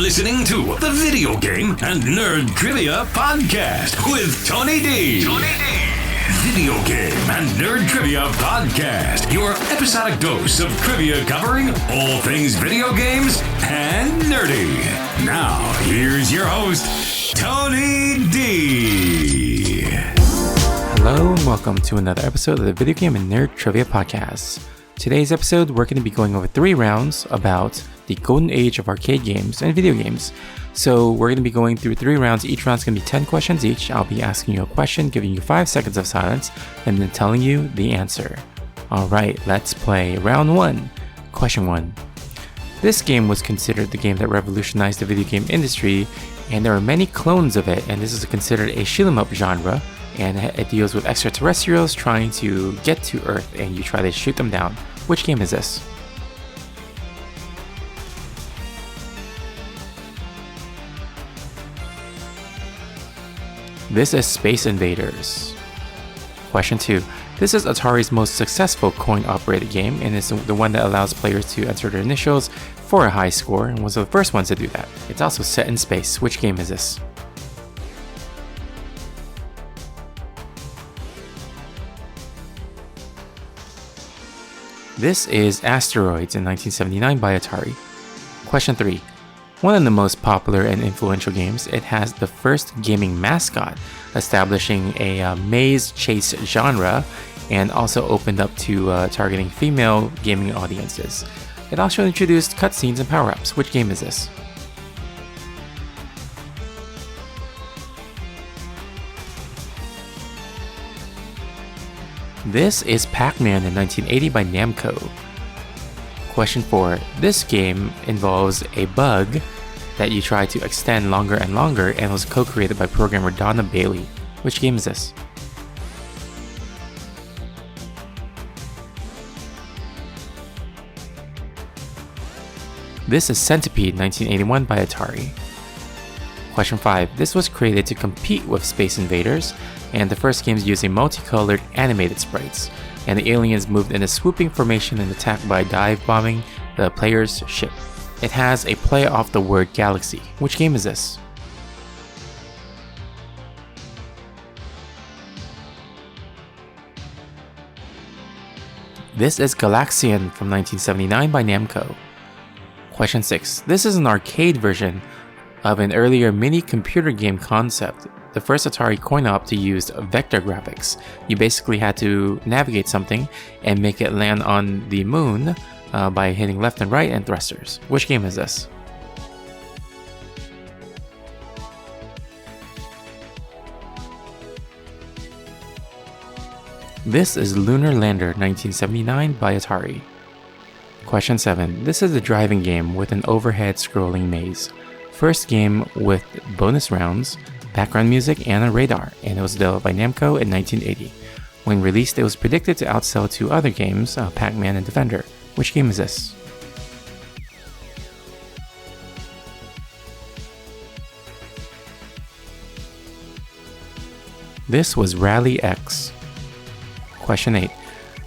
listening to the Video Game and Nerd Trivia Podcast with Tony D. Video Game and Nerd Trivia Podcast, your episodic dose of trivia covering all things video games and nerdy. Now, here's your host, Tony D. Hello and welcome to another episode of the Video Game and Nerd Trivia Podcast. Today's episode, we're going to be going over 3 rounds about the golden age of arcade games and video games. So we're going to be going through 3 rounds. Each round's going to be 10 questions each. I'll be asking you a question, giving you 5 seconds of silence, and then telling you the answer. Alright, let's play round 1. Question 1. This game was considered the game that revolutionized the video game industry, and there are many clones of it, and this is considered a shoot 'em up genre. And it deals with extraterrestrials trying to get to Earth and you try to shoot them down. Which game is this? This is Space Invaders. Question 2. This is Atari's most successful coin-operated game and is the one that allows players to enter their initials for a high score and was the first ones to do that. It's also set in space. Which game is this? This is Asteroids in 1979 by Atari. Question 3. One of the most popular and influential games, it has the first gaming mascot, establishing a maze chase genre and also opened up to targeting female gaming audiences. It also introduced cutscenes and power-ups. Which game is this? This is Pac-Man in 1980 by Namco. Question 4. This game involves a bug that you try to extend longer and longer and was co-created by programmer Donna Bailey. Which game is this? This is Centipede 1981 by Atari. Question 5. This was created to compete with Space Invaders, and the first games using multicolored animated sprites, and the aliens moved in a swooping formation and attacked by dive bombing the player's ship. It has a play off the word galaxy. Which game is this? This is Galaxian from 1979 by Namco. Question 6. This is an arcade version of an earlier mini computer game concept. The first Atari coin-op to use vector graphics. You basically had to navigate something and make it land on the moon by hitting left and right and thrusters. Which game is this? This is Lunar Lander 1979 by Atari. Question 7. This is a driving game with an overhead scrolling maze. First game with bonus rounds, background music, and a radar, and it was developed by Namco in 1980. When released, it was predicted to outsell 2 other games, Pac-Man and Defender. Which game is this? This was Rally X. Question 8.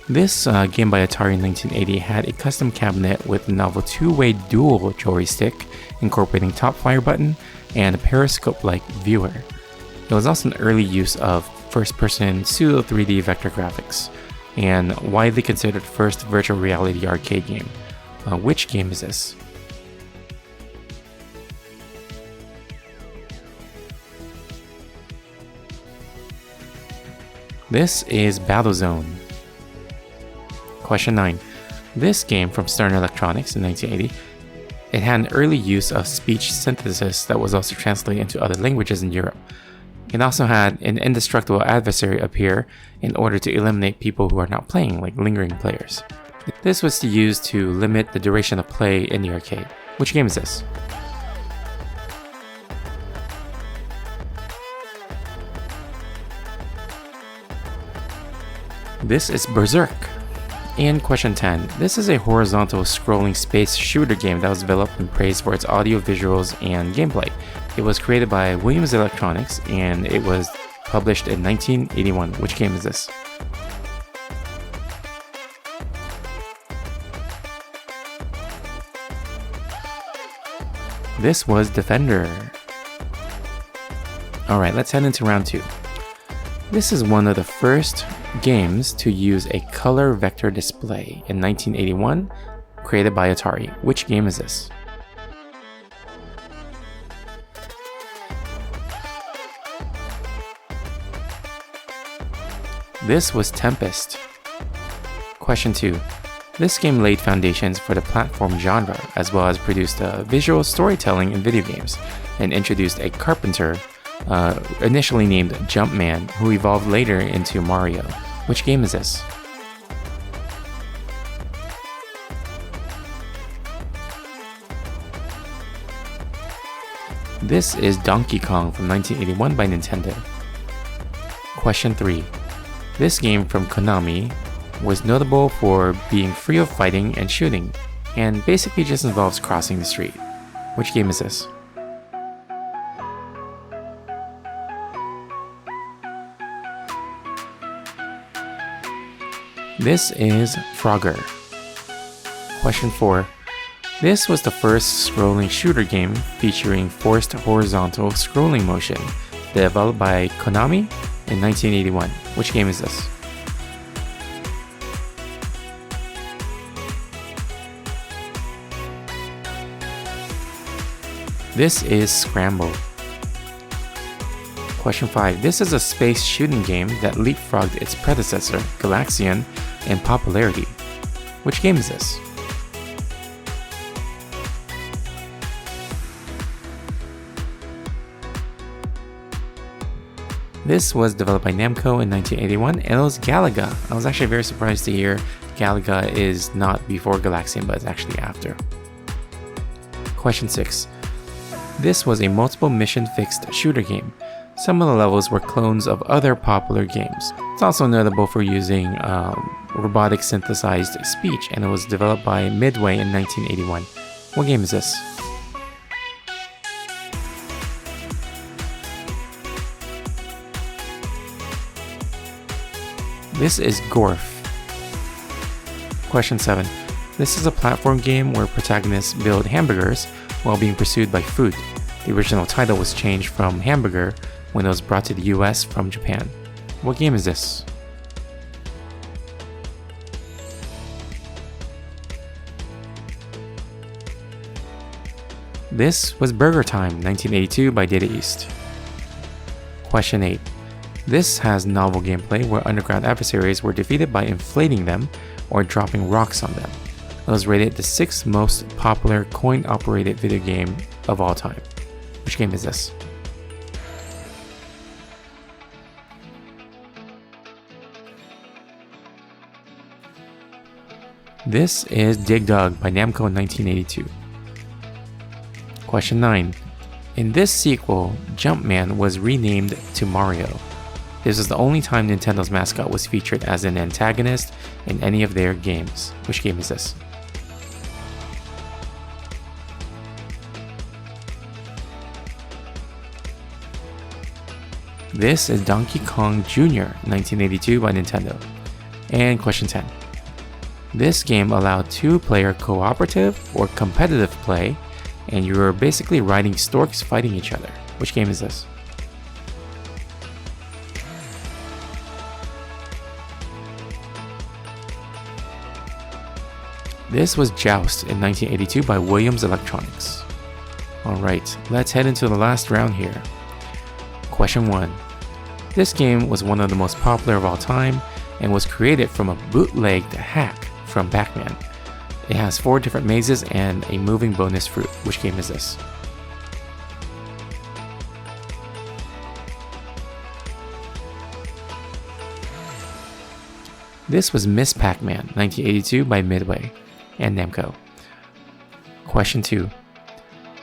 This game by Atari in 1980 had a custom cabinet with a novel 2-way dual joystick, incorporating top fire button and a periscope-like viewer. It was also an early use of first-person pseudo 3D vector graphics, and widely considered first virtual reality arcade game. Which game is this? This is Battlezone. Question 9. This game from Stern Electronics in 1980, it had an early use of speech synthesis that was also translated into other languages in Europe. It also had an indestructible adversary appear in order to eliminate people who are not playing, like lingering players. This was used to limit the duration of play in the arcade. Which game is this? This is Berserk. And question 10. This is a horizontal scrolling space shooter game that was developed and praised for its audio, visuals, and gameplay. It was created by Williams Electronics and it was published in 1981. Which game is this? This was Defender. Alright, let's head into round 2. This is one of the first games to use a color vector display in 1981, created by Atari. Which game is this? This was Tempest. Question 2. This game laid foundations for the platform genre, as well as produced visual storytelling in video games, and introduced a carpenter, initially named Jumpman, who evolved later into Mario. Which game is this? This is Donkey Kong from 1981 by Nintendo. Question 3. This game from Konami was notable for being free of fighting and shooting, and basically just involves crossing the street. Which game is this? This is Frogger. Question 4. This was the first scrolling shooter game featuring forced horizontal scrolling motion, developed by Konami in 1981. Which game is this? This is Scramble. Question 5. This is a space shooting game that leapfrogged its predecessor, Galaxian, in popularity. Which game is this? This was developed by Namco in 1981, and it was Galaga. I was actually very surprised to hear Galaga is not before Galaxian, but it's actually after. Question 6. This was a multiple mission fixed shooter game. Some of the levels were clones of other popular games. It's also notable for using robotic synthesized speech, and it was developed by Midway in 1981. What game is this? This is Gorf. Question 7. This is a platform game where protagonists build hamburgers while being pursued by food. The original title was changed from Hamburger when it was brought to the US from Japan. What game is this? This was Burger Time, 1982 by Data East. Question 8. This has novel gameplay where underground adversaries were defeated by inflating them or dropping rocks on them. It was rated the 6th most popular coin-operated video game of all time. Which game is this? This is Dig Dug by Namco in 1982. Question 9. In this sequel, Jumpman was renamed to Mario. This was the only time Nintendo's mascot was featured as an antagonist in any of their games. Which game is this? This is Donkey Kong Jr. 1982 by Nintendo. And question 10. This game allowed 2-player cooperative or competitive play, and you were basically riding storks fighting each other. Which game is this? This was Joust in 1982 by Williams Electronics. Alright, let's head into the last round here. Question 1. This game was one of the most popular of all time and was created from a bootlegged hack from Pac-Man. It has 4 different mazes and a moving bonus fruit. Which game is this? This was Miss Pac-Man, 1982 by Midway and Namco. Question 2.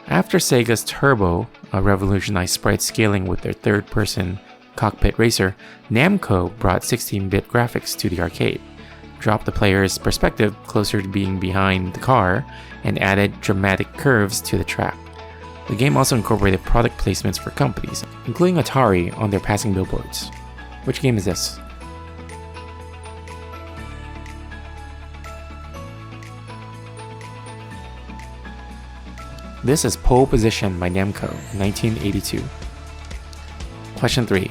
After Sega's Turbo revolutionized sprite scaling with their third-person cockpit racer, Namco brought 16-bit graphics to the arcade, dropped the player's perspective closer to being behind the car, and added dramatic curves to the track. The game also incorporated product placements for companies, including Atari on their passing billboards. Which game is this? This is Pole Position by Namco, 1982. Question 3.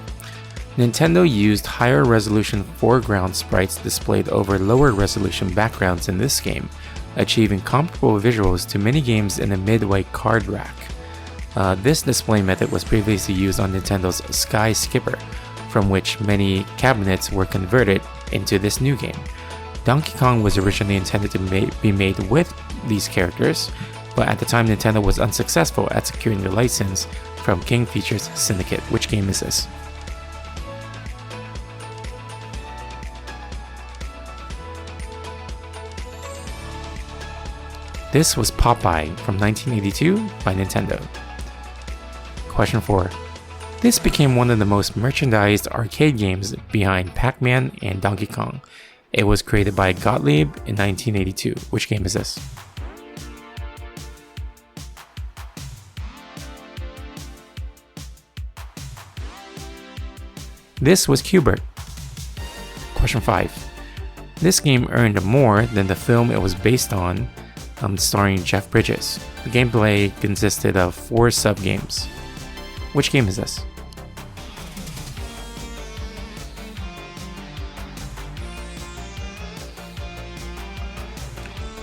Nintendo used higher resolution foreground sprites displayed over lower resolution backgrounds in this game, achieving comparable visuals to many games in the midway card rack. This display method was previously used on Nintendo's Sky Skipper, from which many cabinets were converted into this new game. Donkey Kong was originally intended to be made with these characters, but at the time Nintendo was unsuccessful at securing the license from King Features Syndicate. Which game is this? This was Popeye from 1982 by Nintendo. Question 4. This became one of the most merchandised arcade games behind Pac-Man and Donkey Kong. It was created by Gottlieb in 1982. Which game is this? This was Q*bert. Question 5. This game earned more than the film it was based on, starring Jeff Bridges. The gameplay consisted of 4 sub-games. Which game is this?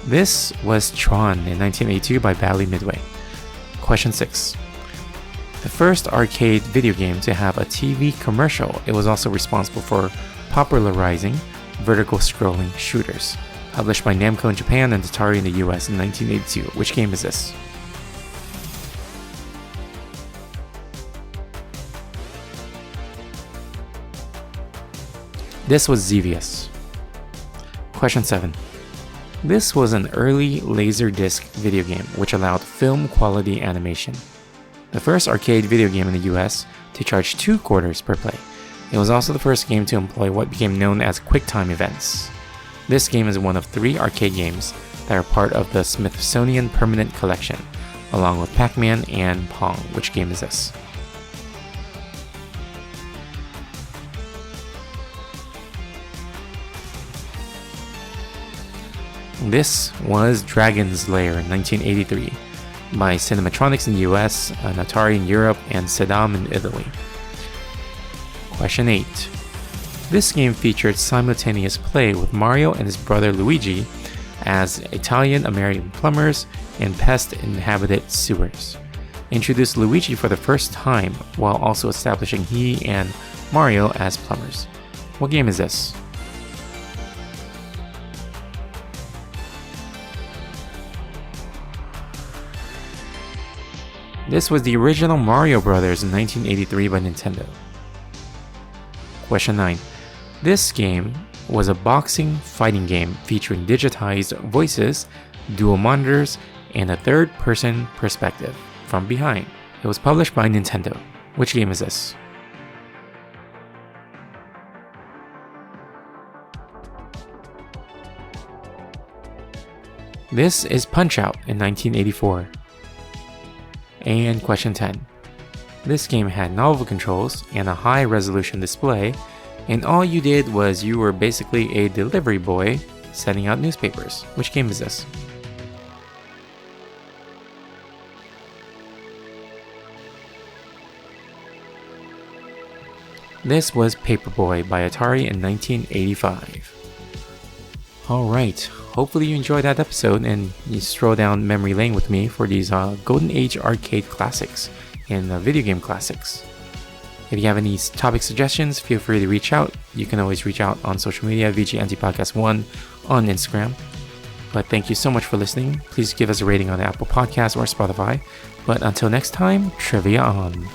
This was Tron in 1982 by Bally Midway. Question 6. The first arcade video game to have a TV commercial, it was also responsible for popularizing vertical scrolling shooters. Published by Namco in Japan and Atari in the US in 1982. Which game is this? This was Xevious. Question 7. This was an early Laserdisc video game which allowed film quality animation. The first arcade video game in the US to charge 2 quarters per play. It was also the first game to employ what became known as QuickTime events. This game is one of 3 arcade games that are part of the Smithsonian Permanent Collection, along with Pac-Man and Pong. Which game is this? This was Dragon's Lair in 1983 by Cinematronics in the US, Atari in Europe, and Saddam in Italy. Question 8. This game featured simultaneous play with Mario and his brother Luigi as Italian-American plumbers in pest-inhabited sewers. Introduced Luigi for the first time while also establishing he and Mario as plumbers. What game is this? This was the original Mario Brothers in 1983 by Nintendo. Question 9. This game was a boxing fighting game featuring digitized voices, dual monitors, and a third-person perspective from behind. It was published by Nintendo. Which game is this? This is Punch-Out in 1984. And question 10. This game had novel controls and a high resolution display, and all you did was you were basically a delivery boy sending out newspapers. Which game is this? This was Paperboy by Atari in 1985. Alright, hopefully you enjoyed that episode and you stroll down memory lane with me for these Golden Age arcade classics and video game classics. If you have any topic suggestions, feel free to reach out. You can always reach out on social media, VGNTPodcast1 on Instagram. But thank you so much for listening. Please give us a rating on Apple Podcasts or Spotify. But until next time, trivia on.